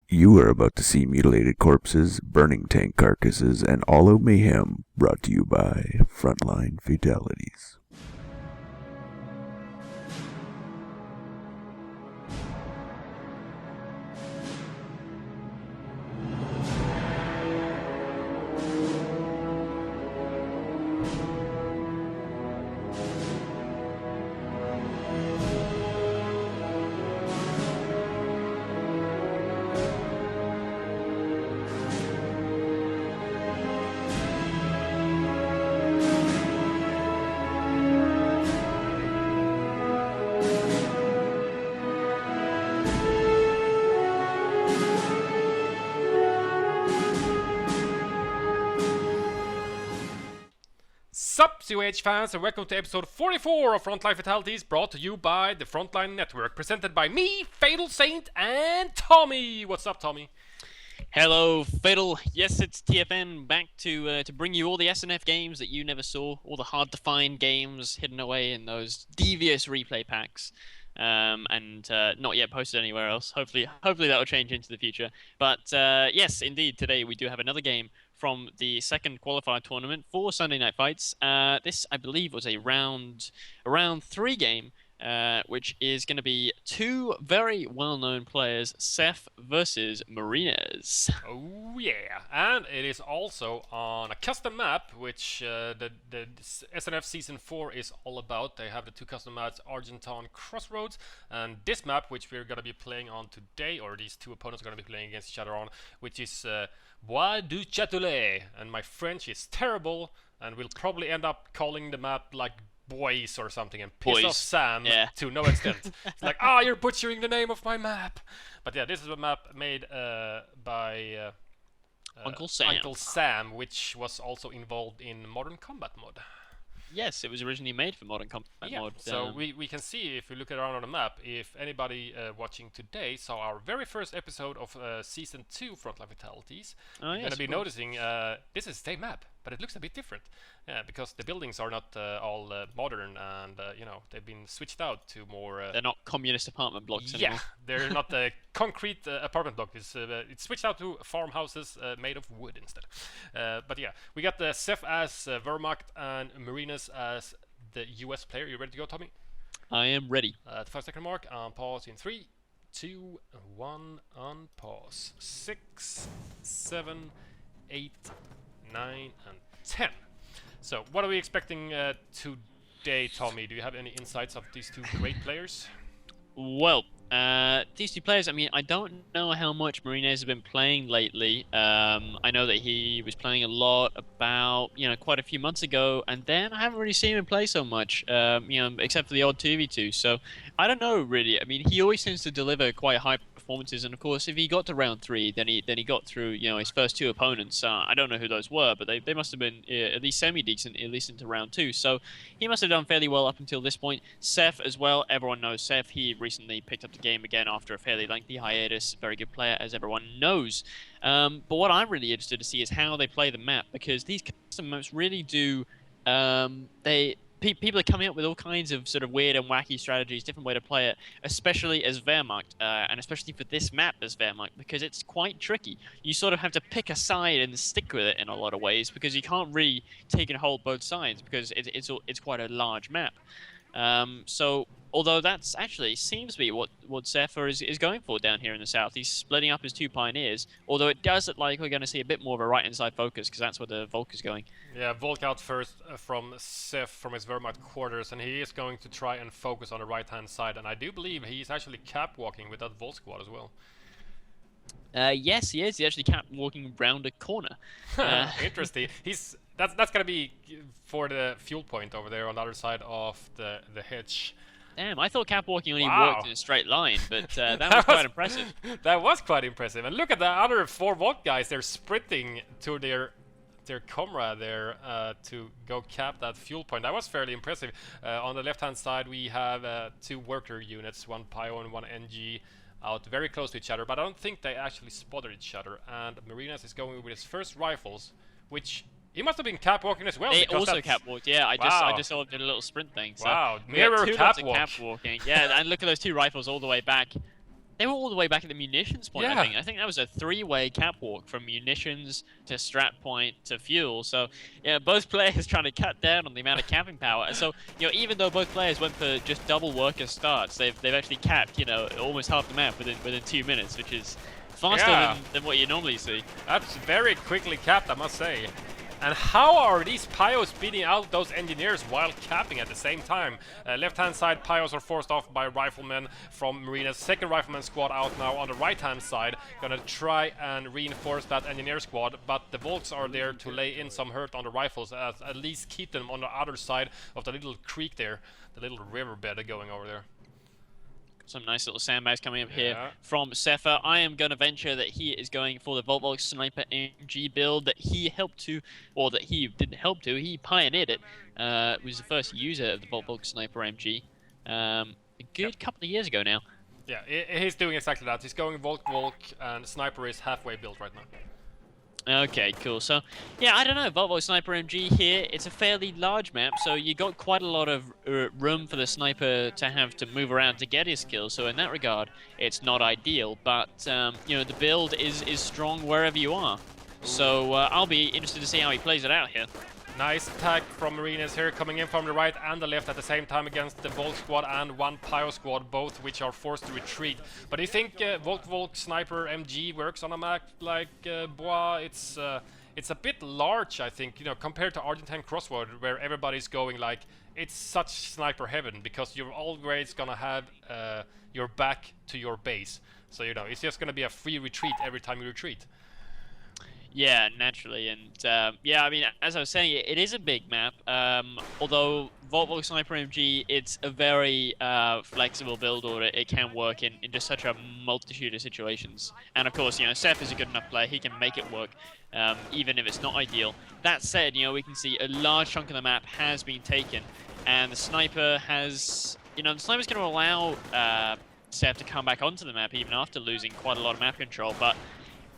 You are about to see mutilated corpses, burning tank carcasses, and all out mayhem, brought to you by Frontline Fatalities. Sup, COH fans, and welcome to episode 44 of Frontline Fatalities, brought to you by the Frontline Network, presented by me, FatalSaint, and Tommy. What's up, Tommy? Hello, Fatal. Yes, it's TFN back to bring you all the SNF games that you never saw, all the hard-to-find games hidden away in those devious replay packs, and not yet posted anywhere else. Hopefully that will change into the future. But yes, indeed, today we do have another game from the second qualifier tournament for Sunday Night Fights. This, I believe, was a round 3 game, which is going to be two very well-known players, Seph versus Marinez. Oh yeah, and it is also on a custom map, which the SNF Season 4 is all about. They have the two custom maps, Argenton Crossroads, and this map, which we're going to be playing on today, or these two opponents are going to be playing against each other on, which is Bois du Châtelet, and my French is terrible, and we'll probably end up calling the map like Boys or something and piss off Sam to no extent. It's like, you're butchering the name of my map. But yeah, this is a map made by Uncle Sam, which was also involved in Modern Combat mod. Yes, it was originally made for Modern Combat mod. So we can see, if we look around on the map, if anybody watching today saw our very first episode of Season 2 Frontline Fatalities, you're going to be noticing this is the same map, but it looks a bit different. Because the buildings are not all modern, and they've been switched out to more. They're not communist apartment blocks anymore. Yeah, they're not a concrete apartment block. It's switched out to farmhouses made of wood instead. But yeah, we got the Seph as Wehrmacht and Marinez as the US player. You ready to go, Tommy? I am ready. The 5-second mark. On pause in 3, 2, 1. On pause. 6, 7, 8, 9, and 10. So, what are we expecting today, Tommy? Do you have any insights of these two great players? Well, these two players, I mean, I don't know how much Marinez has been playing lately. I know that he was playing a lot about, quite a few months ago, and then I haven't really seen him play so much, except for the odd 2v2. So, I don't know, really. I mean, he always seems to deliver quite high performances, and of course, if he got to round 3, then he got through, his first two opponents. I don't know who those were, but they must have been at least semi-decent, at least into round 2. So, he must have done fairly well up until this point. Seph as well, everyone knows Seph. He recently picked up the game again after a fairly lengthy hiatus. Very good player, as everyone knows. But what I'm really interested to see is how they play the map, because these custom maps really do. People are coming up with all kinds of sort of weird and wacky strategies, different way to play it, especially as Wehrmacht, and especially for this map as Wehrmacht, because it's quite tricky. You sort of have to pick a side and stick with it in a lot of ways, because you can't really take and hold both sides, because it's quite a large map. So, although that's actually seems to be what Seph is going for down here in the south. He's splitting up his two pioneers, although it does look like we're going to see a bit more of a right-hand side focus, because that's where the Volk is going. Yeah, Volk out first from Seph from his Wehrmacht quarters, and he is going to try and focus on the right-hand side, and I do believe he's actually cap-walking with that Volk squad as well. Yes, he is. He's actually walking round a corner. Interesting. That's going to be for the fuel point over there on the other side of the hedge. Damn, I thought cap walking only worked in a straight line, but that was quite impressive. That was quite impressive. And look at the other 4 Volk guys. They're sprinting to their comrade there to go cap that fuel point. That was fairly impressive. On the left-hand side, we have 2 worker units, 1 Pio and 1 NG, out very close to each other. But I don't think they actually spotted each other. And Marinez is going with his first rifles, which He must have been catwalking as well. He also catwalked, yeah. I just saw him did a little sprint thing. So wow, mirror catwalk. Catwalking, yeah. And look at those two rifles all the way back. They were all the way back at the munitions point, Yeah. I think that was a 3-way catwalk from munitions to strap point to fuel. So, yeah, both players trying to cut down on the amount of capping power. So, even though both players went for just double worker starts, they've actually capped, almost half the map within 2 minutes, which is faster than what you normally see. That's very quickly capped, I must say. And how are these Pyos beating out those engineers while capping at the same time? Left-hand side, Pyos are forced off by riflemen from Marinez. Second rifleman squad out now on the right-hand side. Gonna try and reinforce that engineer squad, but the Volks are there to lay in some hurt on the rifles, at least keep them on the other side of the little creek there, the little riverbed going over there. Some nice little sandbags coming up here from Seph. I am going to venture that he is going for the Volk Sniper MG build that he helped to, or that he didn't help to, he pioneered it. Was the first user of the Volk Sniper MG a good couple of years ago now. Yeah, he's doing exactly that. He's going Volk, and Sniper is halfway built right now. Okay, cool. So, yeah, I don't know. Volvo Sniper MG here, it's a fairly large map, so you got quite a lot of room for the sniper to have to move around to get his kills. So in that regard, it's not ideal. But, the build is strong wherever you are. So I'll be interested to see how he plays it out here. Nice attack from Marinez here, coming in from the right and the left at the same time against the Volk squad and one Pyo squad, both which are forced to retreat. But do you think Volk Sniper MG works on a map like Bois? It's a bit large, I think, compared to Argentine Crossroad, where everybody's going like, it's such sniper heaven, because you're always gonna have your back to your base. So, it's just gonna be a free retreat every time you retreat. Yeah, naturally, and yeah, I mean, as I was saying, it is a big map. Although Volk Sniper MG, it's a very flexible build order. It can work in just such a multitude of situations. And of course, Seph is a good enough player. He can make it work, even if it's not ideal. That said, we can see a large chunk of the map has been taken, and the sniper has, the sniper's going to allow Seph to come back onto the map even after losing quite a lot of map control, but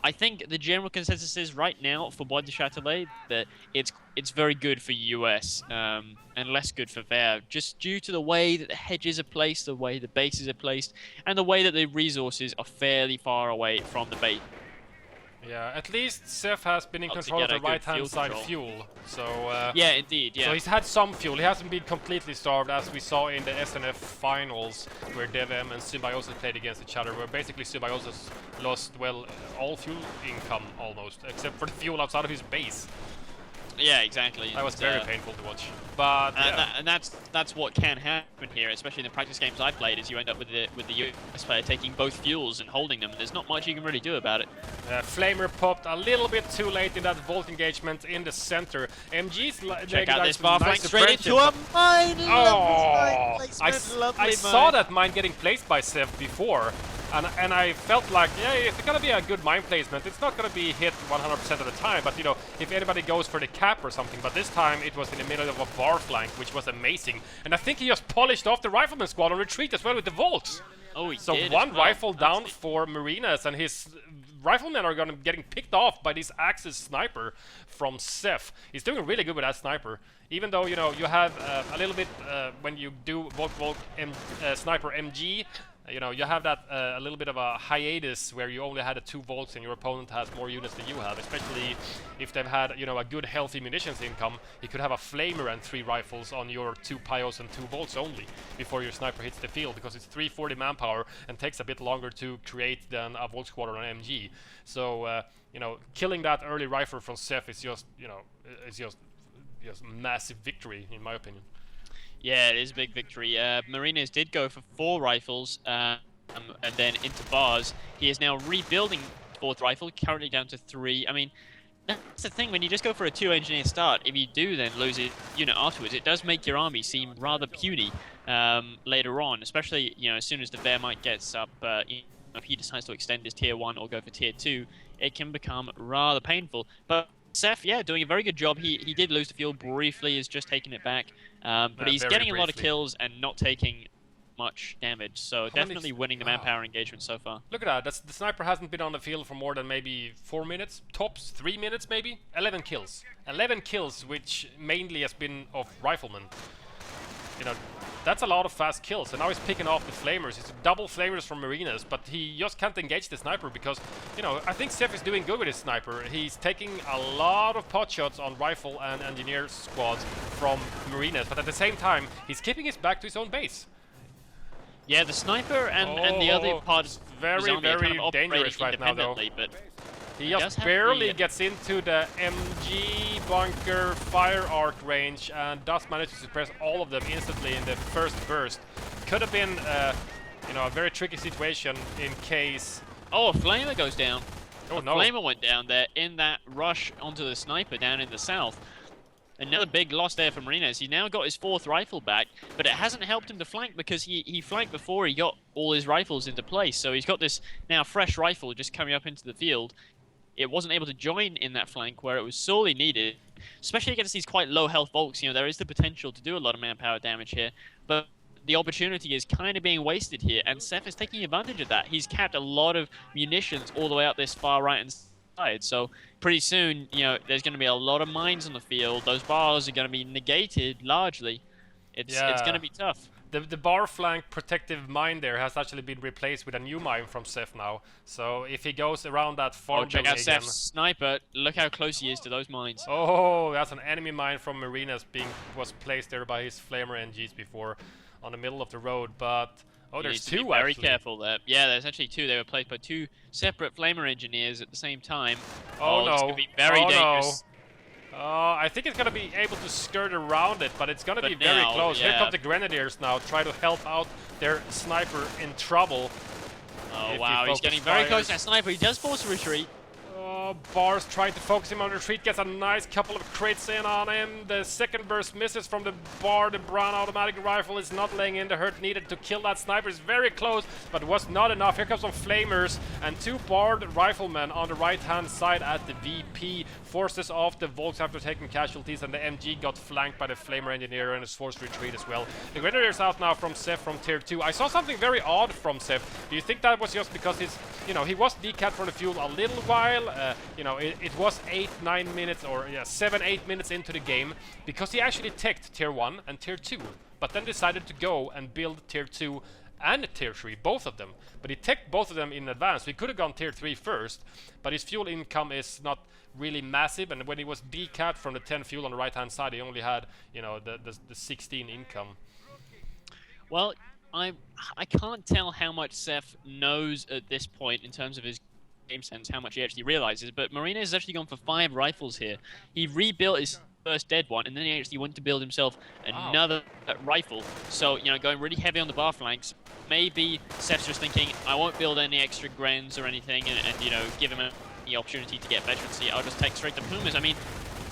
I think the general consensus is right now for Bois du Châtelet that it's very good for US and less good for Ver, just due to the way that the hedges are placed, the way the bases are placed, and the way that the resources are fairly far away from the base. Yeah, at least Seph has been in control of the right-hand side fuel. So yeah, indeed. Yeah. So he's had some fuel. He hasn't been completely starved, as we saw in the SNF finals, where DevM and Symbiosis played against each other, where basically Symbiosis lost, well, all fuel income almost, except for the fuel outside of his base. Yeah, exactly. That was very painful to watch. But and that's what can happen here, especially in the practice games I played, is you end up with the US player taking both fuels and holding them, and there's not much you can really do about it. Flamer popped a little bit too late in that Volt engagement in the center. MG's check out this bar flank straight into a mine. Oh, I saw that mine getting placed by Seph before. And I felt like, yeah, it's gonna be a good mine placement. It's not gonna be hit 100% of the time, but if anybody goes for the cap or something. But this time it was in the middle of a bar flank, which was amazing. And I think he just polished off the rifleman squad on retreat as well with the Volks. Oh, he so did one as well. rifle down for Marinez, and his riflemen are getting picked off by this Axis sniper from Seph. He's doing really good with that sniper. Even though, you have a little bit, when you do Volk Sniper MG, you have that a little bit of a hiatus where you only had the 2 Volks and your opponent has more units than you have, especially if they've had, a good healthy munitions income. You could have a Flamer and 3 rifles on your 2 Pyos and 2 Volks only before your sniper hits the field, because it's 340 manpower and takes a bit longer to create than a Volk squad or an MG. So, killing that early rifle from Seph is just, it's just massive victory in my opinion. Yeah, it is a big victory. Marinez did go for 4 rifles and then into bars. He is now rebuilding 4th rifle, currently down to 3. I mean, that's the thing, when you just go for a 2 engineer start, if you do then lose a unit afterwards, it does make your army seem rather puny later on, especially, as soon as the Wehrmacht gets up, if he decides to extend his tier 1 or go for tier 2, it can become rather painful. But Seph, yeah, doing a very good job. He did lose the fuel briefly, is just taking it back. But he's getting a lot of kills and not taking much damage. So definitely winning the manpower engagement so far. Look at that. The sniper hasn't been on the field for more than maybe 4 minutes, tops 3 minutes maybe. 11 kills. 11 kills, which mainly has been of riflemen. you know, that's a lot of fast kills, and now he's picking off the flamers. It's double flamers from Marinez, but he just can't engage the sniper because, you know, I think Seph is doing good with his sniper. He's taking a lot of pot shots on rifle and engineer squads from Marinez, but at the same time, he's keeping his back to his own base. Yeah, the sniper and the other pod is very, very dangerous right now, though. But he just barely gets into the MG bunker fire arc range and does manage to suppress all of them instantly in the first burst. Could have been, you know, a very tricky situation in case. Oh, a flamer goes down. Oh no! Flamer went down there in that rush onto the sniper down in the south. Another big loss there for Marinez. He's now got his 4th rifle back, but it hasn't helped him to flank because he flanked before he got all his rifles into place. So he's got this now fresh rifle just coming up into the field. It wasn't able to join in that flank where it was sorely needed, especially against these quite low health Volks. You know, there is the potential to do a lot of manpower damage here, but the opportunity is kind of being wasted here, and Seph is taking advantage of that. He's capped a lot of munitions all the way up this far right side, so pretty soon, you know, there's going to be a lot of mines on the field. Those bars are going to be negated largely. It's going to be tough. The bar flank protective mine there has actually been replaced with a new mine from Seph now. So if he goes around that farm check out again, Seph's sniper. Look how close he is to those mines. Oh, that's an enemy mine from Marinez was placed there by his flamer NGs before on the middle of the road. But oh, there's two. Very careful there. Yeah, there's actually 2. They were placed by 2 separate flamer engineers at the same time. Oh no! It's gonna be very dangerous. No. I think it's gonna be able to skirt around it, but it's gonna be very close. Yeah. Here come the Grenadiers now, try to help out their sniper in trouble. Oh wow, he's getting very close to that sniper. He does force a retreat. Bars trying to focus him on retreat, gets a nice couple of crits in on him. The second burst misses from the bar. The brown automatic rifle is not laying in the hurt needed to kill that sniper. It's very close, but was not enough. Here comes some flamers and 2 barred riflemen on the right-hand side at the VP. Forces off the Volks after taking casualties, and the MG got flanked by the flamer engineer and is forced retreat as well. The Grenadiers out now from Seph from tier 2. I saw something very odd from Seph. Do you think that was just because he's, you know, he was decapped from the fuel a little while? You know, it was 8-9 minutes or 7-8 minutes into the game because he actually teched tier 1 and tier 2, but then decided to go and build tier 2 and tier 3, both of them. But he teched both of them in advance. We could have gone tier 3 first, but his fuel income is not really massive, and when he was decapped from the 10 fuel on the right hand side, he only had, you know, the 16 income. Well, I can't tell how much Seph knows at this point in terms of his game sense, how much he actually realizes, but Marinez has actually gone for 5 rifles here. He rebuilt his first dead one, and then he actually went to build himself another rifle. So, you know, going really heavy on the bar flanks. Maybe Seph's just thinking, I won't build any extra Grens or anything, and you know, give him the opportunity to get veterancy. I'll just take straight the Pumas. I mean,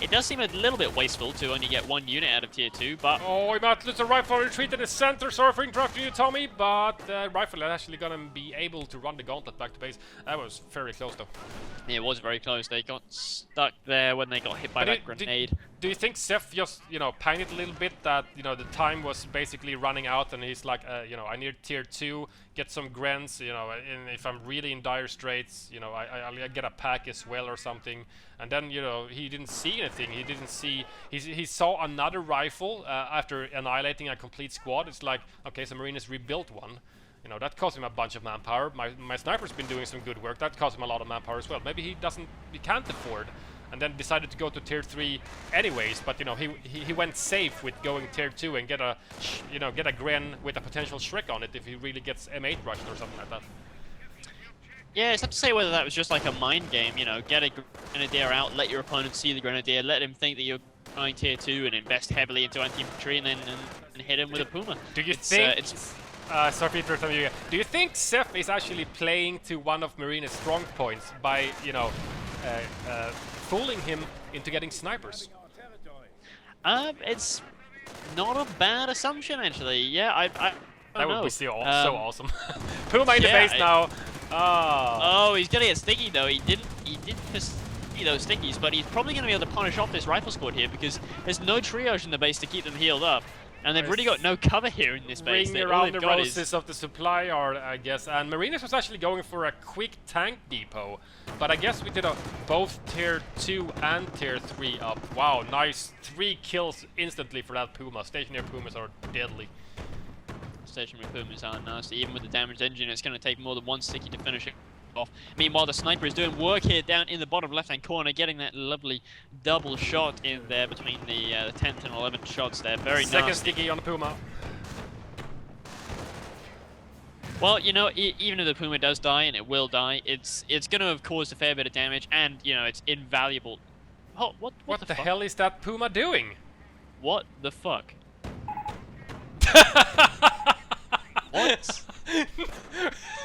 it does seem a little bit wasteful to only get 1 unit out of tier 2, but... Oh, we might lose a rifle retreat in the center. Sorry for interrupting you, Tommy, but the rifle is actually gonna be able to run the gauntlet back to base. That was very close, though. Yeah, it was very close. They got stuck there when they got hit by that grenade. Do you think Seph just, you know, panicked a little bit that, you know, the time was basically running out and he's like, you know, I need tier 2, get some Grens, you know, and if I'm really in dire straits, you know, I'll get a pack as well or something. And then, you know, he didn't see anything. He didn't see, he saw another rifle after annihilating a complete squad. It's like, okay, so Marinez rebuilt one. You know, that cost him a bunch of manpower. My sniper's been doing some good work. That cost him a lot of manpower as well. Maybe he can't afford, and then decided to go to tier 3 anyways. But you know, he went safe with going tier 2 and get a Gren with a potential Shrek on it if he really gets M8 rushed or something like that. Yeah, it's hard to say whether that was just like a mind game. You know, get a Grenadier out, let your opponent see the Grenadier, let him think that you're going tier 2 and invest heavily into anti-infantry, and then hit him with a Puma. Do you think? Sorry for interrupting you. Do you think Seph is actually playing to one of Marinez's strong points by, you know, fooling him into getting snipers? It's not a bad assumption actually. Yeah, I that would be so awesome. Puma in the base now. Oh, he's gonna get sticky though. He didn't see those stickies, but he's probably gonna be able to punish off this rifle squad here because there's no triage in the base to keep them healed up. And they've really got no cover here in this base. Ring around the roses of the supply yard, I guess. And Marinez was actually going for a quick tank depot. But I guess we did both tier 2 and tier 3 up. Wow, nice. 3 kills instantly for that Puma. Stationary Pumas are deadly. Stationary Pumas are nasty. Even with the damaged engine, it's going to take more than one sticky to finish it off. Meanwhile, the sniper is doing work here down in the bottom left-hand corner, getting that lovely double shot in there between the 10th and 11th shots there. Very nice. Second sticky on the Puma. Well, you know, even if the Puma does die, and it will die, it's going to have caused a fair bit of damage, and, you know, it's invaluable. Oh, what the hell is that Puma doing? What the fuck? What?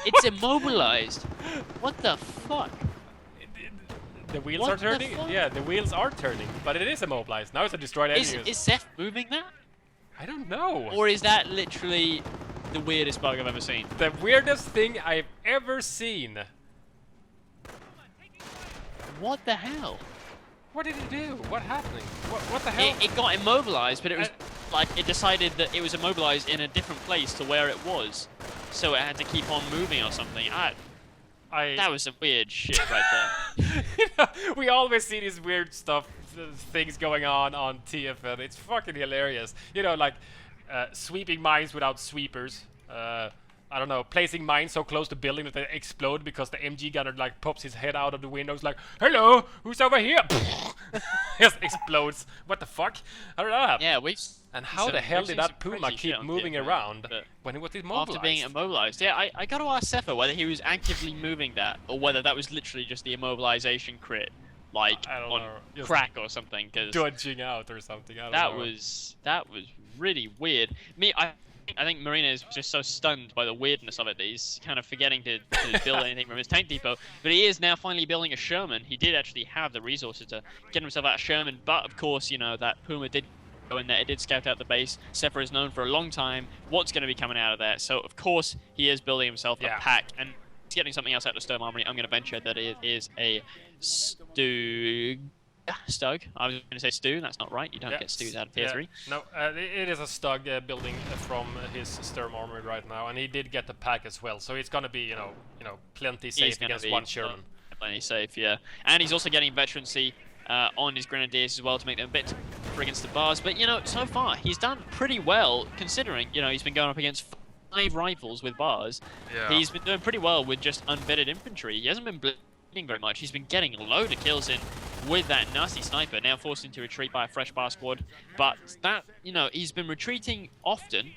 It's immobilized. What the fuck? The wheels are turning? Yeah, the wheels are turning, but it is immobilized. Now it's a destroyed engine. Is Seph moving that? I don't know. Or is that literally the weirdest bug I've ever seen? The weirdest thing I've ever seen. What the hell? What did it do? What happened? What the hell? It got immobilized, but it was like it decided that it was immobilized in a different place to where it was, so it had to keep on moving or something. That was some weird shit right there. You know, we always see these weird things going on TFN. It's fucking hilarious. You know, like sweeping mines without sweepers. I don't know, placing mines so close to building that they explode because the MG gunner like pops his head out of the windows like, "Hello, who's over here?" Just explodes. What the fuck? How did that happen? Yeah, and how the hell did that Puma keep moving around when it was immobilized? After being immobilized, yeah, I got to ask Seph whether he was actively moving that or whether that was literally just the immobilization crit, like on crack or something. Cause dodging out or something. I don't know. That was really weird. I think Marinez was just so stunned by the weirdness of it that he's kind of forgetting to build anything from his tank depot. But he is now finally building a Sherman. He did actually have the resources to get himself out of Sherman, but of course, you know, that Puma did go in there. It did scout out the base. Seph is known for a long time what's going to be coming out of there. So, of course, he is building himself a pack. And he's getting something else out of the Sturm Armory. I'm going to venture that it is a Stug. I was going to say Stew, that's not right. You don't get Stews out of tier 3. No, it is a Stug building from his Sturm Armory right now, and he did get the pack as well, so it's going to be, you know, plenty safe against one Sherman. Plenty safe, yeah. And he's also getting veterancy on his Grenadiers as well to make them a bit tougher against the bars, but, you know, so far he's done pretty well considering, you know, he's been going up against 5 rifles with bars. Yeah. He's been doing pretty well with just unvetted infantry. He hasn't been bleeding very much. He's been getting a load of kills in with that nasty sniper, now forced into retreat by a fresh bar squad. But that, you know, he's been retreating often,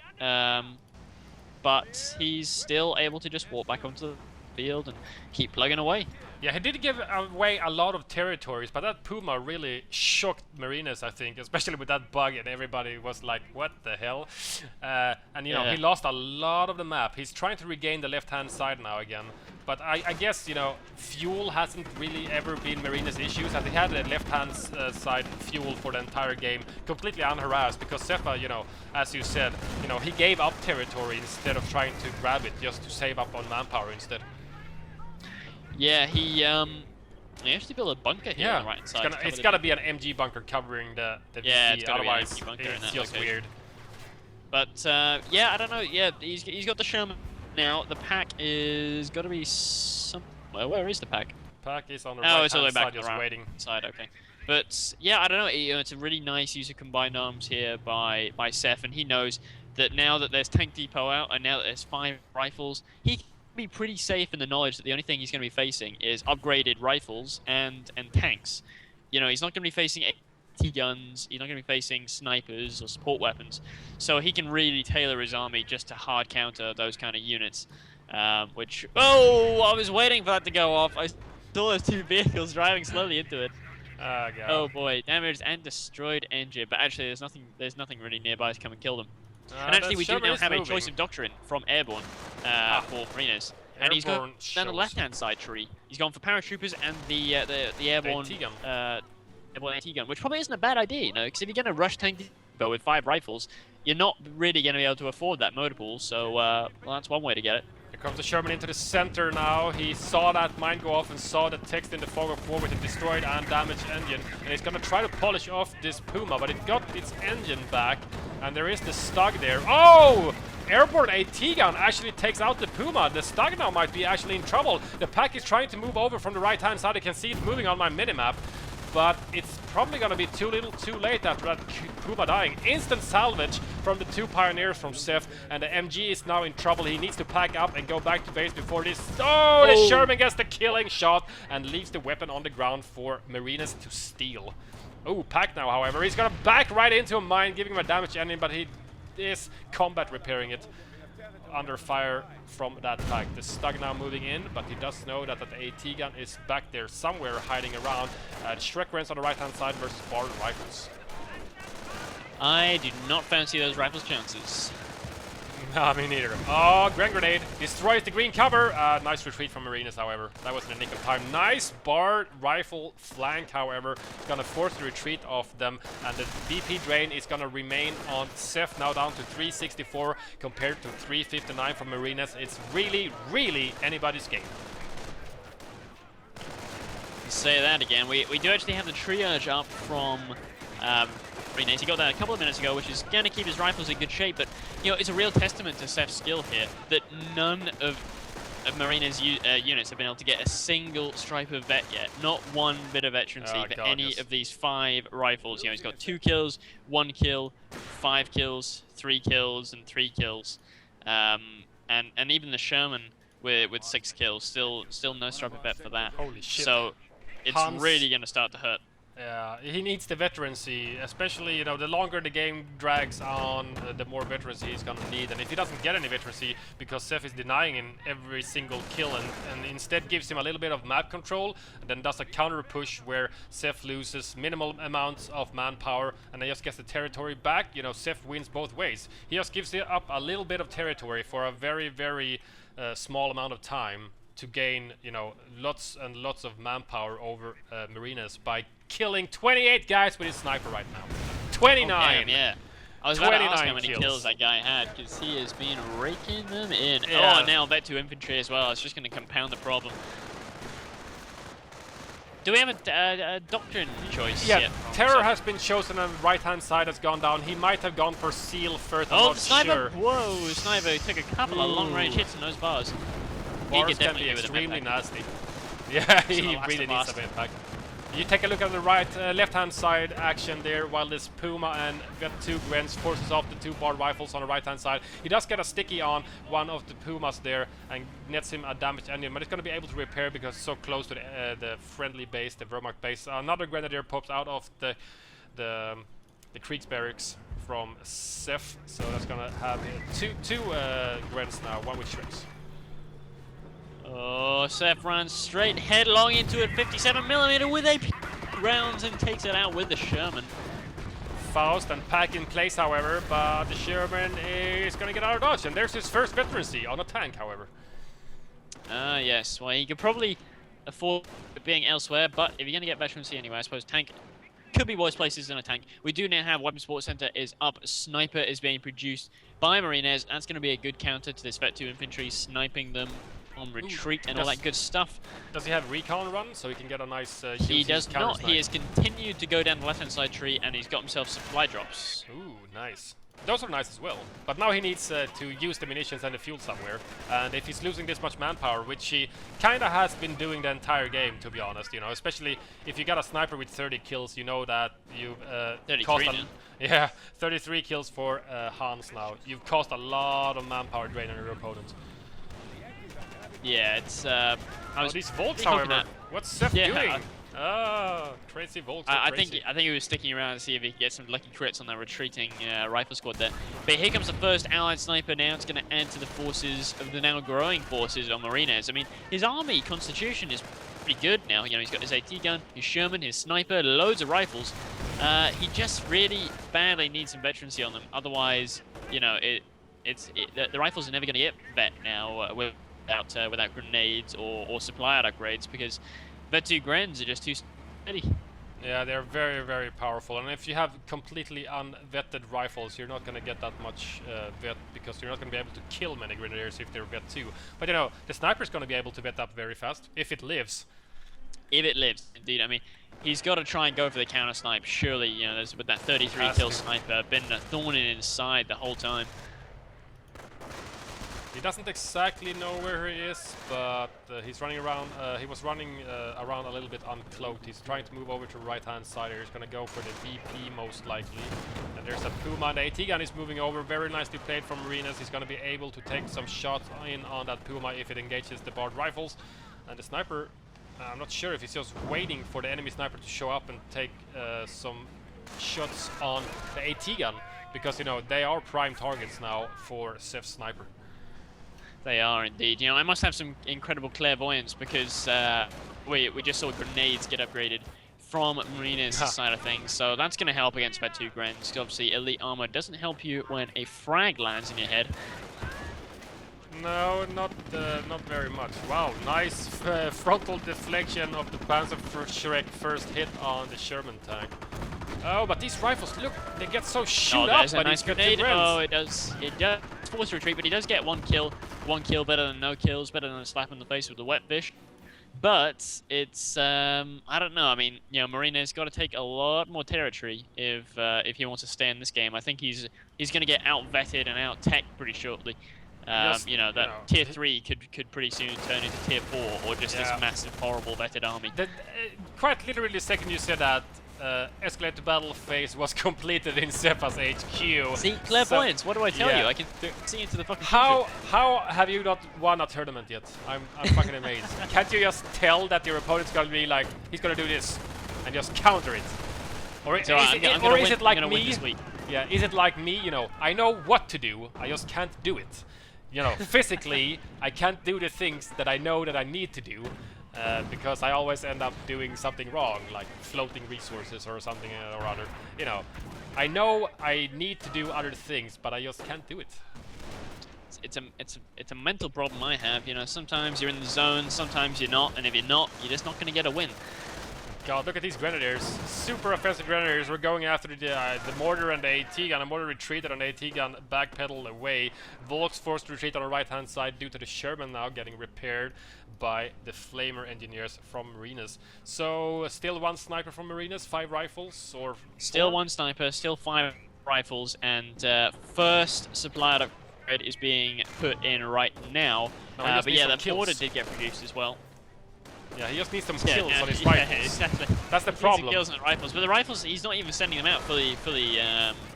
but he's still able to just walk back onto the field and keep plugging away. Yeah, he did give away a lot of territories, but that Puma really shocked Marinez, I think, especially with that bug, and everybody was like, what the hell? And, you know, he lost a lot of the map. He's trying to regain the left-hand side now again. But I guess, you know, fuel hasn't really ever been Marinez's issues, as he had the left-hand side fuel for the entire game, completely unharassed, because Seph, you know, as you said, you know, he gave up territory instead of trying to grab it, just to save up on manpower instead. Yeah, he actually built a bunker here on the right side. It's gotta be an MG bunker covering the VC, otherwise it's just weird. But yeah, I don't know. Yeah, he's got the Sherman now. The pack is got to be somewhere. Where is the pack? Pack is on the right hand side, just waiting. Side, okay. But yeah, I don't know. You know, it's a really nice use of combined arms here by Seph, and he knows that now that there's tank depot out, and now that there's 5 rifles, he be pretty safe in the knowledge that the only thing he's going to be facing is upgraded rifles and tanks. You know, he's not going to be facing AT guns, he's not going to be facing snipers or support weapons, so he can really tailor his army just to hard counter those kind of units. Which, oh, I was waiting for that to go off. I saw those 2 vehicles driving slowly into it. Oh boy, damaged and destroyed engine, but actually there's nothing really nearby to come and kill them. And actually, we do now have a choice of doctrine from Airborne for Marinez. And he's gone down the left-hand side tree. He's gone for paratroopers and the Airborne AT gun, which probably isn't a bad idea, you know, because if you're going to rush tank depot with 5 rifles, you're not really going to be able to afford that motor pool, so well, that's one way to get it. Here comes the Sherman into the center now. He saw that mine go off and saw the text in the fog of war with a destroyed and damaged engine. And he's going to try to polish off this Puma, but it got its engine back. And there is the Stug there. Oh! Airborne AT gun actually takes out the Puma. The Stug now might be actually in trouble. The pack is trying to move over from the right-hand side. You can see it moving on my minimap. But it's probably gonna be too little too late after that Puma dying. Instant salvage from the two pioneers from Seph, and the MG is now in trouble. He needs to pack up and go back to base before this. Oh, the Sherman gets the killing shot and leaves the weapon on the ground for Marinez to steal. Oh, pack now, however. He's gonna back right into a mine, giving him a damage engine, but he is combat repairing it under fire from that pack. The Stug now moving in, but he does know that the AT gun is back there somewhere hiding around. Shrek runs on the right hand side versus Bard rifles. I do not fancy those rifles' chances. No, me neither. Oh, Grand Grenade destroys the green cover. Nice retreat from Marinez, however. That was in the nick of time. Nice Bard rifle flank, however. Gonna force the retreat of them. And the BP drain is gonna remain on Seph, now down to 364 compared to 359 from Marinez. It's really, really anybody's game. Say that again. We do actually have the triage up from Marinez. He got that a couple of minutes ago, which is going to keep his rifles in good shape, but you know, it's a real testament to Seph's skill here that none of Marinez's units have been able to get a single striper vet yet. Not one bit of veterancy for any of these 5 rifles. You know, he's got 2 kills, 1 kill, 5 kills, 3 kills, and 3 kills. And even the Sherman with 6 kills, still no striper vet for that. Holy shit. So it's really going to start to hurt. Yeah, he needs the veterancy, especially, you know, the longer the game drags on, the more veterancy he's gonna need. And if he doesn't get any veterancy, because Seph is denying him every single kill and instead gives him a little bit of map control, and then does a counter push where Seph loses minimal amounts of manpower and then just gets the territory back, you know, Seph wins both ways. He just gives up a little bit of territory for a very, very small amount of time to gain, you know, lots and lots of manpower over Marinez by killing 28 guys with his sniper right now. 29! Oh, damn, yeah. I was about to ask how many kills that guy had, because he has been raking them in. Yeah. Oh, now Vet 2 infantry as well. It's just going to compound the problem. Do we have a doctrine choice yet? Terror has been chosen and the right-hand side has gone down. He might have gone for Seal first, I'm not Sniper! sure. Whoa, Sniper took a couple of long-range hits in those bars. Bars can be extremely nasty. Yeah, he really needs some impact. You take a look at the left-hand side action there, while this Puma and Vet 2 Gwens forces off the 2 Bard rifles on the right-hand side. He does get a sticky on one of the Pumas there and nets him a damaged engine, but it's going to be able to repair because it's so close to the friendly base, the Wehrmacht base. Another Grenadier pops out of the Kriegsbarracks from Seph, so that's going to have two Gwens now, one with Shreks. Oh, Seph runs straight headlong into it, 57mm with AP rounds and takes it out with the Sherman. Faust and pack in place, however, but the Sherman is going to get out of dodge, and there's his first veterancy on a tank, however. Yes, well, he could probably afford being elsewhere, but if you're going to get veterancy anyway, I suppose tank could be worse places than a tank. We do now have Weapon Support Center is up, Sniper is being produced by Marinez. That's going to be a good counter to this Vet 2 infantry, sniping them on retreat and all that good stuff. Does he have recon run so he can get a nice he does not. He has continued to go down the left-hand side tree and he's got himself supply drops. Ooh, nice. Those are nice as well. But now he needs to use the munitions and the fuel somewhere. And if he's losing this much manpower, which he kind of has been doing the entire game, to be honest, you know, especially if you got a sniper with 30 kills, you know that you've 33 kills for Hans now. You've caused a lot of manpower drain on your opponent. Yeah, it's these Volks, however. What's Seph doing? Oh, crazy Volks. I think he was sticking around to see if he could get some lucky crits on that retreating rifle squad there. But here comes the first allied sniper now. It's going to add to the forces of the now growing forces on Marinez. I mean, his army constitution is pretty good now. You know, he's got his AT gun, his Sherman, his sniper, loads of rifles. He just really badly needs some veterancy on them. Otherwise, you know, the rifles are never going to get vet now without grenades or supply out upgrades, because Vet 2 Grens are just too steady. Yeah, they're very, very powerful, and if you have completely unvetted rifles, you're not going to get that much vet, because you're not going to be able to kill many Grenadiers if they're vet 2. But you know, the sniper's going to be able to vet up very fast, if it lives. If it lives, indeed. I mean, he's got to try and go for the counter snipe. Surely, you know, there's with that 33 kill sniper been a thorn in his side the whole time. He doesn't exactly know where he is, but he's running around. He was running around a little bit uncloaked. He's trying to move over to the right-hand side here. He's gonna go for the VP most likely. And there's a Puma, and the AT gun is moving over. Very nicely played from Marinez. He's gonna be able to take some shots in on that Puma if it engages the barred rifles. And the sniper, I'm not sure if he's just waiting for the enemy sniper to show up and take some shots on the AT gun, because you know they are prime targets now for Seph's sniper. They are indeed. You know, I must have some incredible clairvoyance because we just saw grenades get upgraded from Marinez's side of things, so that's going to help against that 2 Grens. Obviously, elite armor doesn't help you when a frag lands in your head. No, not very much. Wow, nice frontal deflection of the Panzer Shrek first hit on the Sherman tank. Oh, but these rifles, look, they get so shoot up by these grenades. Oh, it does force retreat, but he does get 1 kill. 1 kill better than no kills, better than a slap in the face with the wet fish. But it's, I don't know. I mean, you know, Marinez got to take a lot more territory if he wants to stay in this game. I think he's going to get out-vetted and out-teched pretty shortly. You know, that tier 3 could pretty soon turn into tier 4, or just this massive, horrible vetted army. Quite literally, the second you said that, escalated battle phase was completed in Seph's HQ. See, clairvoyance, what do I tell you? I can see into the fucking future. How have you not won a tournament yet? I'm fucking amazed. Can't you just tell that your opponent's gonna be like, he's gonna do this, and just counter it? Or is it like me? Yeah, is it like me? You know, I know what to do, I just can't do it. You know, physically, I can't do the things that I know that I need to do. Because I always end up doing something wrong, like floating resources or something or other. You know I need to do other things, but I just can't do it. It's a mental problem I have. You know, sometimes you're in the zone, sometimes you're not, and if you're not, you're just not going to get a win. God, look at these grenadiers. Super offensive grenadiers. We're going after the mortar and the AT gun. The mortar retreated on the AT gun, backpedaled away. Volk's forced to retreat on the right-hand side due to the Sherman now getting repaired by the Flamer engineers from Marinez. So, still 1 sniper from Marinez, 5 rifles, or... Still 1 sniper, still 5 rifles, and first supply upgrade is being put in right now. But yeah, the mortar did get produced as well. Yeah, he just needs some kills on his rifles. Yeah, exactly. That's the problem. Kills on the rifles, but the rifles, he's not even sending them out fully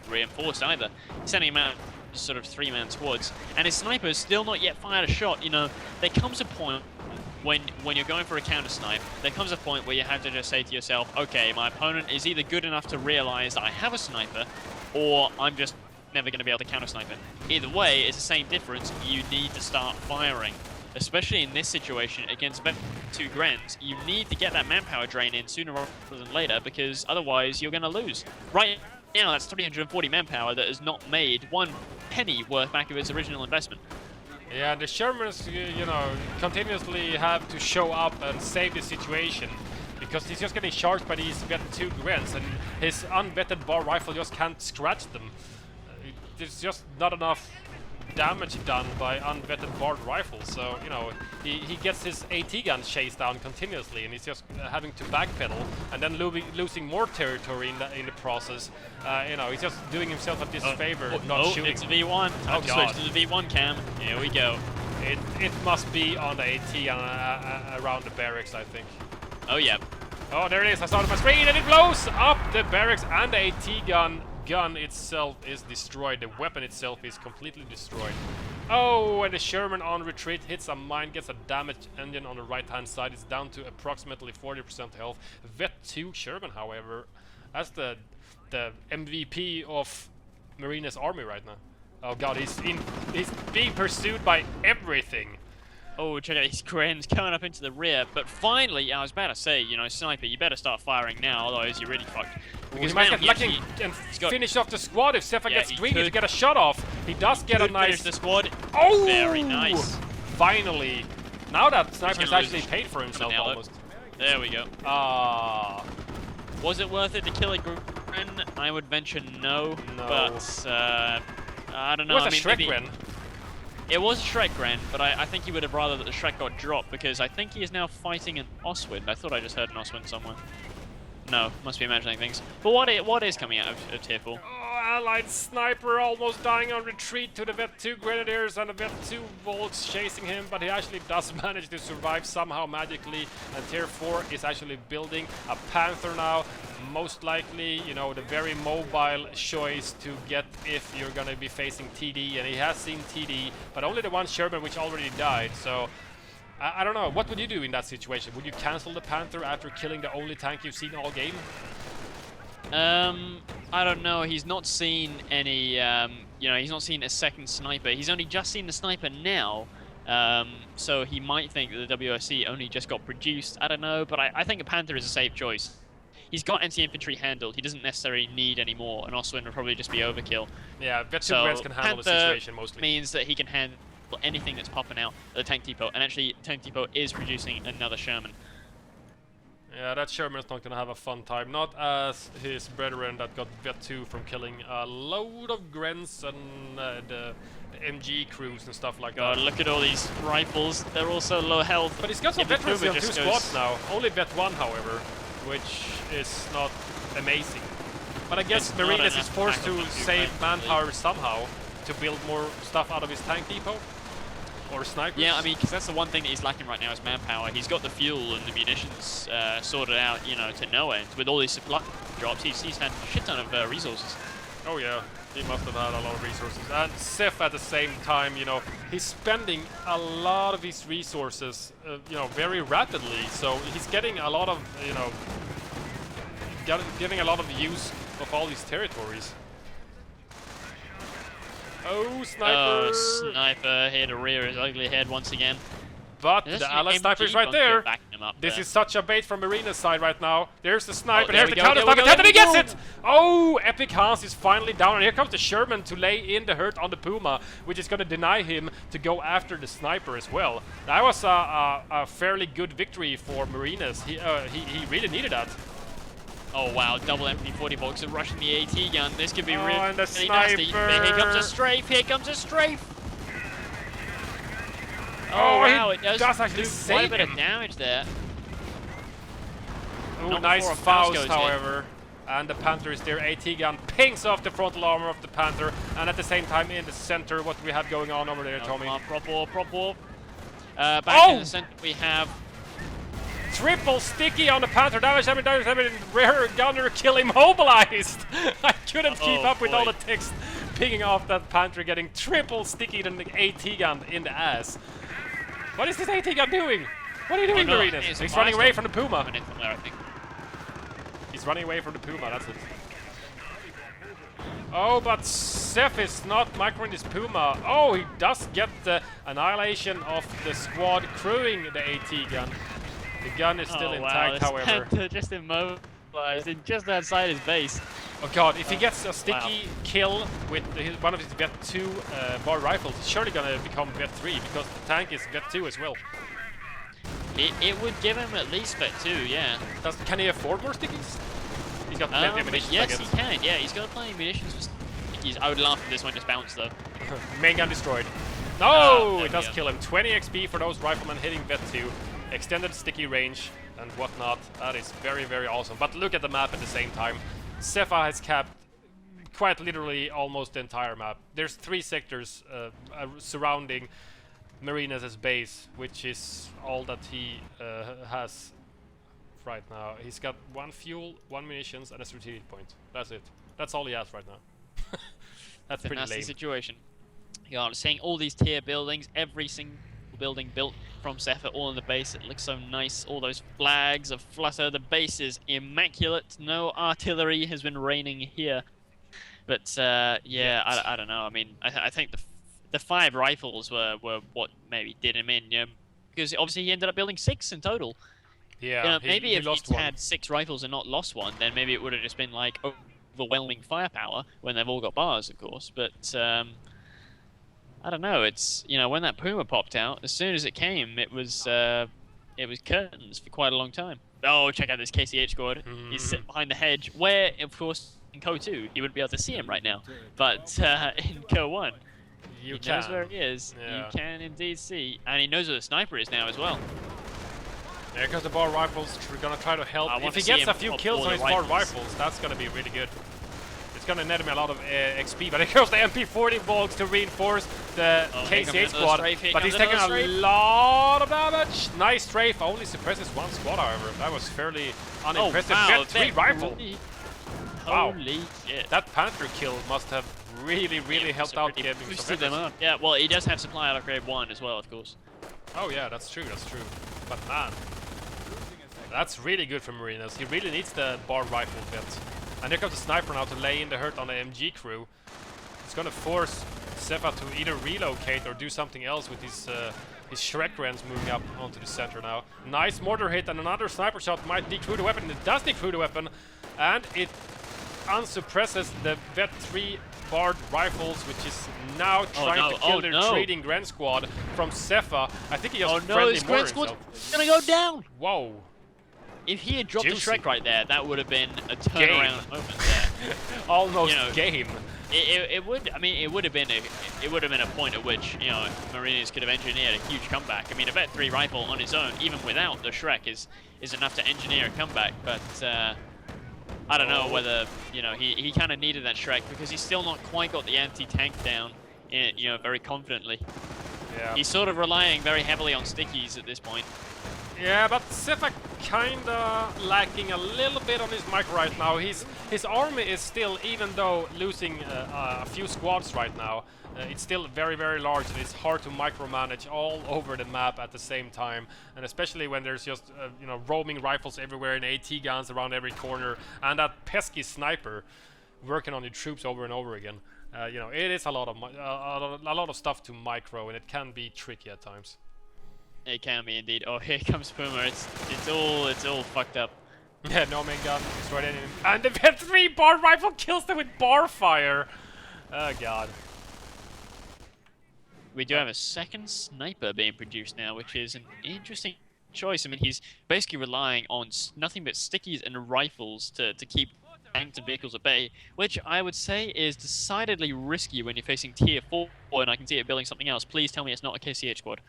reinforced either. He's sending them out just sort of 3-man squads, and his sniper's still not yet fired a shot. You know, there comes a point when you're going for a counter snipe. There comes a point where you have to just say to yourself, okay, my opponent is either good enough to realize that I have a sniper, or I'm just never going to be able to counter snipe it. Either way, it's the same difference. You need to start firing. Especially in this situation against 2 Grens, you need to get that manpower drain in sooner rather than later, because otherwise you're going to lose. Right now, that's 340 manpower that has not made 1 penny worth back of its original investment. Yeah, the Shermans, you know, continuously have to show up and save the situation, because he's just getting charged by these vet 2 Grens, and his unvetted bar rifle just can't scratch them. There's just not enough damage done by unvetted barred rifles, so you know he gets his AT gun chased down continuously, and he's just having to backpedal and then losing more territory in the process. You know, he's just doing himself a disfavor not shooting. It's V1. Time to switch to the V1 cam. Here we go. It must be on the AT and around the barracks, I think. Oh yeah. Oh, there it is. I saw it on my screen, and it blows up the barracks, and the AT gun itself is destroyed. The weapon itself is completely destroyed. Oh, and the Sherman on retreat hits a mine, gets a damaged engine on the right-hand side. It's down to approximately 40% health. Vet 2 Sherman, however, that's the MVP of Marinez army right now. Oh god, he's being pursued by everything. Oh, check out these Grens coming up into the rear. But finally, I was about to say, you know, sniper, you better start firing now, otherwise you're really fucked. Because he might get lucky and finish off the squad if Seph gets greedy to get a shot off. He does get a nice... finish the squad. Oh! Very nice. Finally. Now that sniper's actually paid for himself almost. There we go. Ah. Was it worth it to kill a Gren? I would venture no. But, I don't know. It was a Shrek Gren. It was Shrek, Gren, but I think he would have rather that the Shrek got dropped, because I think he is now fighting an Oswind. I thought I just heard an Oswind somewhere. No, must be imagining things. But what is coming out of Tier 4? Oh, Allied Sniper almost dying on retreat to the Vet 2 Grenadiers, and the Vet 2 Volks chasing him, but he actually does manage to survive somehow magically, and Tier 4 is actually building a Panther now. Most likely, you know, the very mobile choice to get if you're gonna be facing TD, and he has seen TD, but only the one Sherman which already died, so I don't know. What would you do in that situation? Would you cancel the Panther after killing the only tank you've seen all game? I don't know. He's not seen any, you know, he's not seen a second sniper. He's only just seen the sniper now, so he might think that the WSC only just got produced. I don't know, but I think a Panther is a safe choice. He's got anti-infantry handled. He doesn't necessarily need any more. An Oswin would probably just be overkill. Yeah, Vet 2 So Grens can handle the Panther situation mostly. means that he can handle anything that's popping out at the tank depot, and actually tank depot is producing another Sherman. Yeah, that Sherman's not gonna have a fun time. Not as his brethren that got Vet 2 from killing a load of Grens and the MG crews and stuff like God, that. look at all these rifles. They're all so low health. But he's got some If the veterans Puma in 2 just squads goes- now. Only Vet 1, however, which is not amazing. But I guess It's not Marinez enough is forced tackle to to do save anything, manpower somehow to build more stuff out of his tank depot. Or snipers. Yeah, I mean, because that's the one thing that he's lacking right now is manpower. He's got the fuel and the munitions sorted out, you know, to no end. With all these supply drops, he's had a shit ton of resources. Oh yeah, he must have had a lot of resources. And Seph at the same time, you know, he's spending a lot of his resources, you know, very rapidly. So he's getting a lot of, you know, getting a lot of use of all these territories. Oh, sniper! Oh, sniper here to rear his ugly head once again. But There's the actually Allied an sniper is MG right bunker there. backing him up This there. is such a bait from Marinez side right now. There's the sniper, Oh, there there's we the go, counter there we sniper, go, and he there we gets it! Oh, Epic Hans is finally down, and here comes the Sherman to lay in the hurt on the Puma, which is going to deny him to go after the sniper as well. That was a fairly good victory for Marinez. He really needed that. Oh wow, double MP40 Volks are rushing the AT gun. This could be Oh, really, and the really nasty. sniper. Here comes a strafe, here comes a strafe! Oh, wow, he it does actually do quite a save bit him. of damage there. Oh, Not nice before a Faust Faust, goes in. however. And the Panther is there. AT gun pings off the frontal armor of the Panther. And at the same time, in the center, what do we have going on over there, Oh, Tommy? come on, prop war, prop war. Back Oh! in the center we have... Triple sticky on the Panther. Damage, rear gunner kill immobilized. I couldn't keep Oh, up with all boy. the text pinging off that Panther, getting triple sticky than the AT gun in the ass. What is this AT gun doing? What are you doing, no, Marinez? it's a He's running away milestone. from the Puma. Coming in from there, I think. He's running away from the Puma, that's it. Oh, but Seph is not microing his Puma. Oh, he does get the annihilation of the squad crewing the AT gun. The gun is still intact, this however. Panther just immobilized in just outside his base. Oh god, if he gets a sticky kill with one of his Vet 2 bar rifles, he's surely gonna become Vet 3, because the tank is Vet 2 as well. It would give him at least Vet 2, yeah. Can he afford more stickies? He's got plenty of munitions, I yes, guess. he can. Yeah, he's got plenty of munitions for stickies. I would laugh if this one just bounced though. Main gun destroyed. No! Oh, there It we does go. kill him. 20 XP for those riflemen hitting Vet 2. Extended sticky range and whatnot. That is very, very awesome. But look at the map at the same time. Sepha has capped quite literally almost the entire map. There's 3 sectors surrounding Marinez's base, which is all that he has right now. He's got 1 fuel, 1 munitions, and a strategic point. That's it. That's all he has right now. That's pretty Nasty lame. situation. You know, I'm seeing all these tier buildings, every single building built from Seph all in the base. It looks so nice. All those flags of flutter. The base is immaculate. No artillery has been raining here. But yeah, I don't know. I mean, I think the 5 rifles were what maybe did him in. You know, because obviously he ended up building 6 in total. Yeah, You know, maybe he if lost he'd one. had 6 rifles and not lost one, then maybe it would have just been like overwhelming firepower when they've all got bars, of course. But I don't know. It's, you know, when that Puma popped out, as soon as it came, it was curtains for quite a long time. Oh, check out this KCH squad. He's sitting behind the hedge, where, of course, in Co 2 you wouldn't be able to see him right now, but in Co 1 You He knows where he is. Yeah. You can indeed see. And he knows where the sniper is now as well. There goes the bar rifles. We're gonna try to help. I If want he to see gets him a few pop kills all on the his bar rifles. rifles, that's gonna be really good. It's gonna net him a lot of XP, but here goes the MP40 Volks to reinforce the KCH squad. But he's taking a lot of damage. Nice strafe, only suppresses one squad, however. That was fairly unimpressive. wow, Vet 3 rifle. Wow. Holy shit. That Panther kill must have really helped out getting some boosted them veterans. up. Yeah, well, he does have supply out of grade 1 as well, of course. Oh yeah, that's true. But man, that's really good for Marinez. He really needs the bar rifle bit. And here comes the sniper now to lay in the hurt on the MG crew. It's gonna force Seph to either relocate or do something else with his Shrek Rens moving up onto the center now. Nice mortar hit, and another sniper shot might decrew the weapon. It does decrew the weapon, and it unsuppresses the Vet 3 barred rifles, which is now trying to kill their trading Grand Squad from Seph. I think he just friendly his mortar Grand Squad's himself. gonna go down! Whoa. If he had dropped Juicy. the Shrek right there, that would have been a turnaround moment there. Almost You know, game. It would. I mean, it would have been a point at which Marinez could have engineered a huge comeback. I mean, a Vet 3 rifle on its own, even without the Shrek, is enough to engineer a comeback. But I don't know whether he kind of needed that Shrek because he's still not quite got the anti-tank down, very confidently. Yeah. He's sort of relying very heavily on stickies at this point. Yeah, but Seph kinda lacking a little bit on his micro right now. His army is still, even though losing a few squads right now, it's still very large, and it's hard to micromanage all over the map at the same time. And especially when there's just roaming rifles everywhere and AT guns around every corner, and that pesky sniper working on your troops over and over again. It is a lot of stuff to micro, and it can be tricky at times. It can be indeed. Oh, here comes Puma. It's all fucked up. Yeah, no main gun. It's right in. And the Vet 3 bar rifle kills them with bar fire. Oh god. We do have a second sniper being produced now, which is an interesting choice. I mean, he's basically relying on nothing but stickies and rifles to keep tanks and vehicles at bay, which I would say is decidedly risky when you're facing tier 4, and I can see it building something else. Please tell me it's not a KCH squad.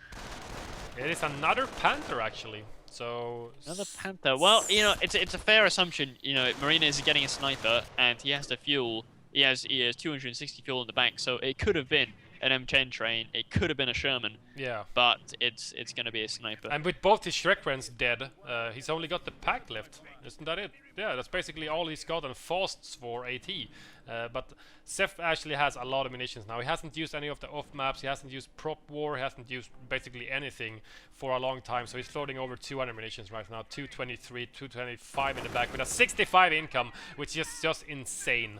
It is another Panther, actually. So Another Panther. Well, it's a fair assumption. Marinez is getting a sniper, and he has to fuel. He has 260 fuel in the bank, so it could have been an M10 train. It could have been a Sherman. Yeah. But it's going to be a sniper. And with both his Shrek Rens dead, he's only got the pack left. Isn't that it? Yeah, that's basically all he's got, and Fasts for AT. But Seph actually has a lot of munitions now. He hasn't used any of the off maps. He hasn't used prop war. He hasn't used basically anything for a long time. So he's floating over 200 munitions right now. 223, 225 in the back with a 65 income, which is just insane.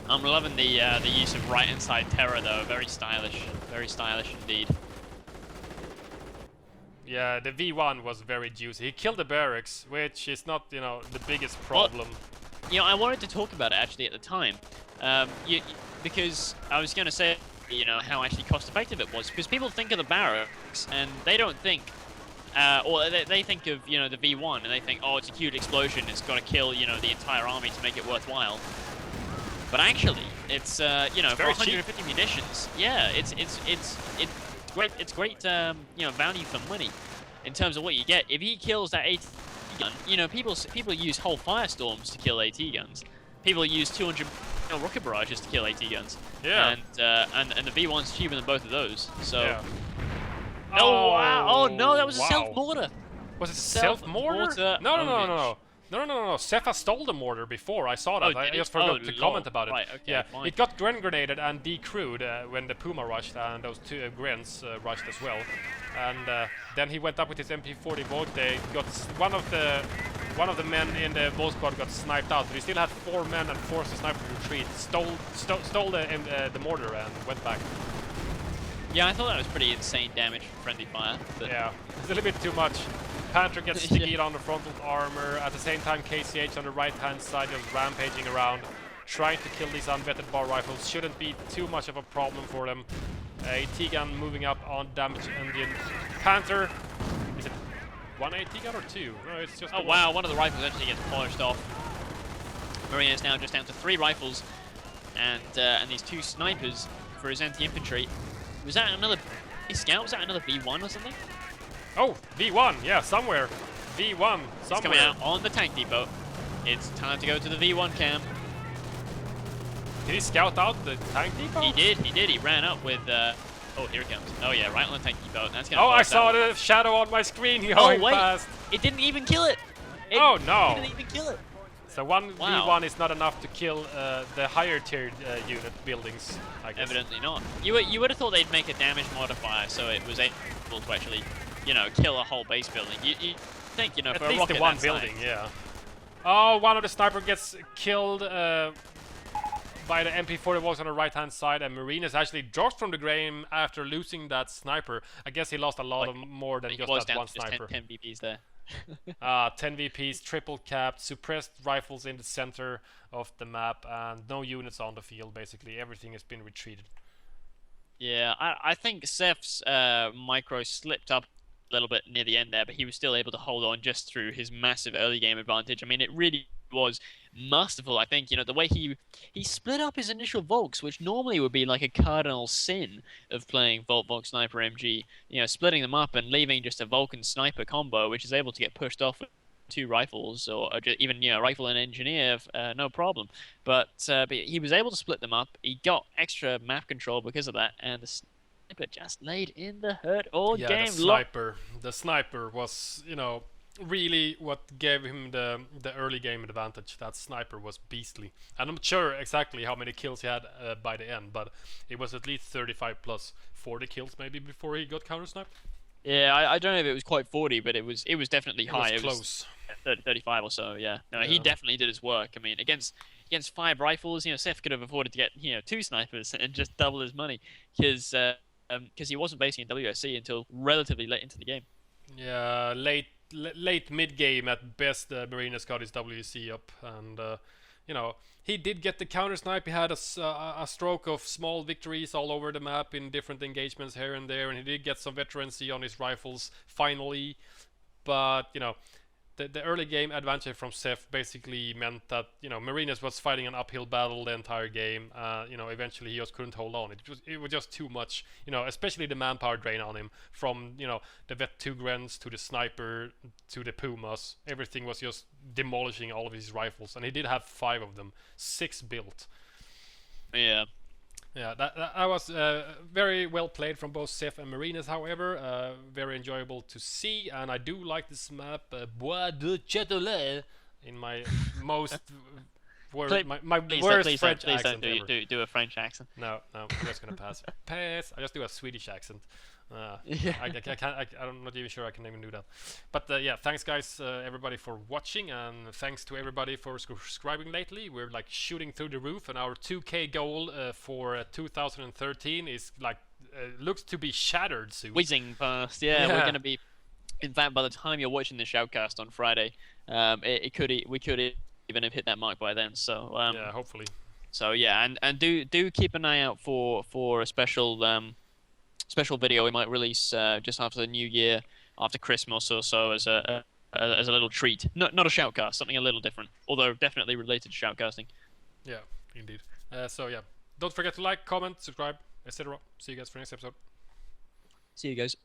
I'm loving the use of right-hand side terror though. Very stylish indeed. Yeah, the V1 was very juicy. He killed the barracks, which is not, the biggest problem. Well, I wanted to talk about it actually at the time, because I was going to say, how actually cost-effective it was. Because people think of the barracks and they don't think, or they think of the V1 and they think, oh, it's a huge explosion. It's got to kill the entire army to make it worthwhile. But actually, it's for 150 munitions. Yeah, it's great. It's great. Value for money in terms of what you get. If he kills that AT gun, people use whole firestorms to kill AT guns. People use 200 rocket barrages to kill AT guns. Yeah. And the V1's cheaper than both of those. So. Yeah. Oh wow! Oh no, that was a self mortar. Was it self mortar? No. No. Seph stole the mortar before. I saw that. I just forgot to comment about it. Right, okay, yeah, fine. it got grenaded and decrewed when the Puma rushed, and those two Grens rushed as well. And then he went up with his MP40 Volk. They got one of the men in the Volt squad got sniped out, but he still had 4 men and forced the sniper to retreat. Stole the mortar and went back. Yeah, I thought that was pretty insane damage from friendly fire. But yeah, it's a little bit too much. Panther gets sticky on the frontal armor. At the same time, KCH on the right-hand side just rampaging around, trying to kill these unvetted bar rifles. Shouldn't be too much of a problem for them. A T-gun moving up on damage engine. Panther, is it one AT gun or 2? No, it's just. Oh wow, one of the rifles actually gets polished off. Marinez now just down to 3 rifles, and these 2 snipers for his anti-infantry. Was that another scout? Was that another V1 or something? Oh, V1, yeah, somewhere. V1, It's somewhere. coming out on the tank depot. It's time to go to the V1 camp. Did he scout out the tank depot? He did. He ran up with. Oh, here it comes. Oh yeah, right on the tank depot. That's gonna. Oh, I bust saw that one. the shadow on my screen Oh going wait, past. it didn't even kill it. Oh no! It didn't even kill it. So one Wow. V1 is not enough to kill the higher tiered unit buildings, I guess. Evidently not. You would have thought they'd make a damage modifier so it was able to actually, kill a whole base building. You think, for At a least rocket the one that building, size. yeah. Oh, one of the sniper gets killed by the MP40 on the right hand side, and Marinez actually drops from the game after losing that sniper. I guess he lost a lot of more than He just was that down one to just sniper. 10 VPs there. 10 VPs, triple capped, suppressed rifles in the center of the map, and no units on the field. Basically, everything has been retreated. Yeah, I think Seph's micro slipped up a little bit near the end there, but he was still able to hold on just through his massive early game advantage. I mean, it really was masterful. I think, the way he split up his initial Volks, which normally would be like a cardinal sin of playing Volt Volk Sniper MG, splitting them up and leaving just a Vulcan Sniper combo, which is able to get pushed off with 2 rifles or just even rifle and engineer, no problem. But he was able to split them up. He got extra map control because of that, and the sniper just laid in the hurt all Yeah, game. the sniper was, really what gave him the early game advantage. That sniper was beastly. And I'm not sure exactly how many kills he had by the end, but it was at least 35 plus 40 kills maybe before he got counter sniped. Yeah, I don't know if it was quite 40, but it was definitely high. It was close. 30, 35 or so, yeah. No, he Yeah. definitely did his work. I mean, against 5 rifles, Seph could have afforded to get 2 snipers and just double his money because he wasn't basing in WSC until relatively late into the game. Yeah, late mid game at best. Marinez got his WC up, and he did get the counter snipe. He had a stroke of small victories all over the map in different engagements here and there, and he did get some veterancy on his rifles finally. But the early game advantage from Seph basically meant that Marinez was fighting an uphill battle the entire game. Eventually he just couldn't hold on. It was just too much. Especially the manpower drain on him from the Vet 2 Grens to the sniper to the Pumas. Everything was just demolishing all of his rifles, and he did have 5 of them, 6 built. Yeah. Yeah, that was very well played from both Seph and Marinez, however. Very enjoyable to see, and I do like this map, Bois de Châtelet, in my most my worst French accent ever. Do a French accent. No, I'm just gonna pass. I just do a Swedish accent. Yeah. I'm not even sure I can even do that. But yeah, thanks guys, everybody for watching, and thanks to everybody for subscribing lately. We're like shooting through the roof, and our 2K goal for 2013 is like looks to be shattered soon. Whizzing past. Yeah, we're gonna be. In fact, by the time you're watching the shoutcast on Friday, we could even have hit that mark by then. So yeah, hopefully. So yeah, and do keep an eye out for a special video we might release just after the New Year, after Christmas or so, as a little treat. Not a shoutcast, something a little different, although definitely related to shoutcasting. Yeah, indeed. So yeah, don't forget to like, comment, subscribe, etc. See you guys for next episode. See you guys.